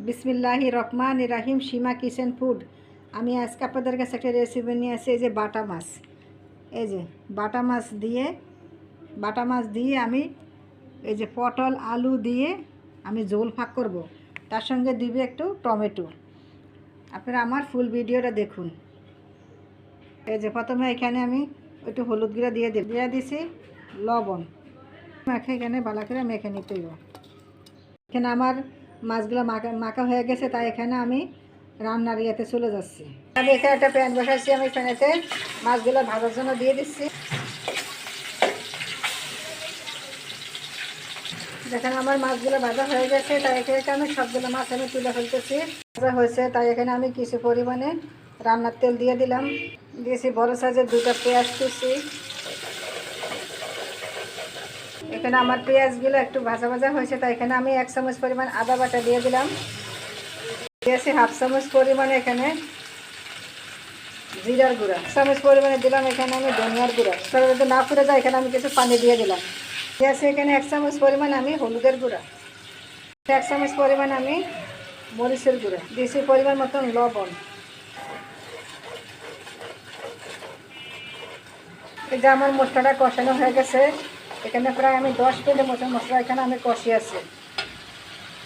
বিসমিল্লাহির রহমানির রহিম। সীমা kitchen food. আমি আজকে আপনাদের কাছে একটা রেসিপি নিয়ে আসি। এই যে বাটা মাছ, এই যে বাটা মাছ দিয়ে আমি এই যে পটল আলু দিয়ে আমি ঝোল ফাঁক করব। তার সঙ্গে দিবে একটু টমেটো। আপনারা আমার ফুল ভিডিওটা দেখুন। এই যে প্রথমে এখানে আমি একটু হলুদ গুঁড়া দিয়ে দিছি, লবণ মাখে এখানে ভালো করে মেখে নিতে হইব। এখানে আমার মাছগুলো মাখা হয়ে গেছে, তাই এখানে আমি রান্নার ইয়েতে চলে যাচ্ছি। আমি এখানে একটা প্যান বসাচ্ছি, আমি প্যানেতে মাছগুলো ভাজার জন্য দিয়ে দিচ্ছি। দেখেন আমার মাছগুলো ভাজা হয়ে গেছে, তাই এখানে আমি সবগুলো মাছ আমি তুলে ফেলতেছি। ভাজা হয়েছে, তাই এখানে আমি কিছু পরিমাণে রান্নার তেল দিয়ে দিলাম। দিয়েছি বড় সাইজের 2টা পেঁয়াজ কুচি। এখানে আমার পেঁয়াজগুলো একটু ভাজা ভাজা হয়েছে, তাই এখানে আমি 1 চামচ পরিমাণ আদা বাটা দিয়ে দিলাম। দিয়েছি 1/2 চামচ পরিমাণে এখানে জিরার গুঁড়া, 1 চামচ পরিমাণে দিলাম এখানে আমি ধনিয়ার গুঁড়া। তবে যদি না ফুটে যায় এখানে আমি কিছু পানি দিয়ে দিলাম। দিয়েছি এখানে 1 চামচ পরিমাণ আমি হলুদের গুঁড়া, 1 চামচ পরিমাণ আমি মরিচের গুঁড়া দিয়েছি, পরিমাণ মতন লবণ। এই যে আমার মশলাটা কষানো হয়ে গেছে, এখানে প্রায় আমি 10 মিনিটের মতন মশলা এখানে আমি কষিয়েছি।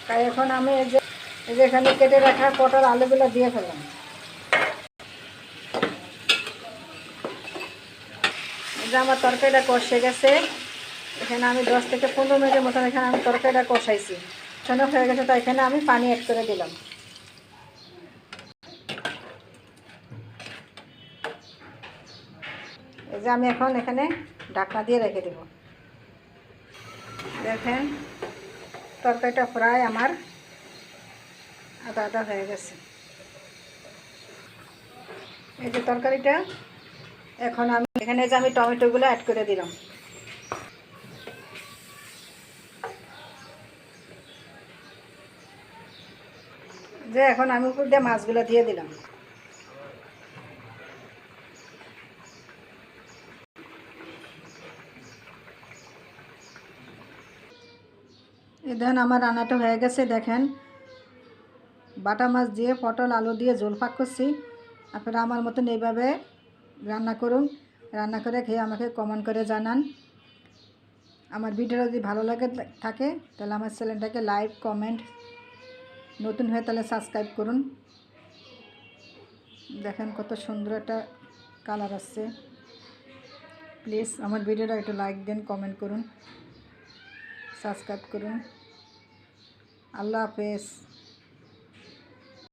তাই এখন আমি এই যে এখানে কেটে রাখা পটল আলুগুলো দিয়ে ফেললাম। এই যে আমার তরকারিটা কষে গেছে, এখানে আমি 10 থেকে 15 মিনিটের মতন এখানে আমি তরকারিটা কষাইছি। কষানো হয়ে গেছে, তাই এখানে আমি পানি অ্যাড করে দিলাম। এই যে আমি এখন এখানে ঢাকনা দিয়ে রেখে দেব। দেখেন তরকারিটা প্রায় আমার আধা আধা হয়ে গেছে। এই যে তরকারিটা এখন আমি এখানে যে আমি টমেটোগুলো অ্যাড করে দিলাম। যে এখন আমি উপর দিয়ে মাছগুলো দিয়ে দিলাম। এই দেখেন আমার রান্নাটা হয়ে গেছে। দেখেন বাটা মাছ দিয়ে পটল আলু দিয়ে ঝোল ফাঁক করছি। আপনারা আমার মতন এইভাবে রান্না করুন, রান্না করে খেয়ে আমাকে কমেন্ট করে জানান। আমার ভিডিওটা যদি ভালো লাগে থাকে তাহলে আমার চ্যানেলটাকে লাইক কমেন্ট, নতুন হয়ে তাহলে সাবস্ক্রাইব করুন। দেখেন কত সুন্দর একটা কালার আসছে। প্লিজ আমার ভিডিওটা একটু লাইক দেন, কমেন্ট করুন, সাবস্ক্রাইব করুন। আল্লাহ হাফেজ।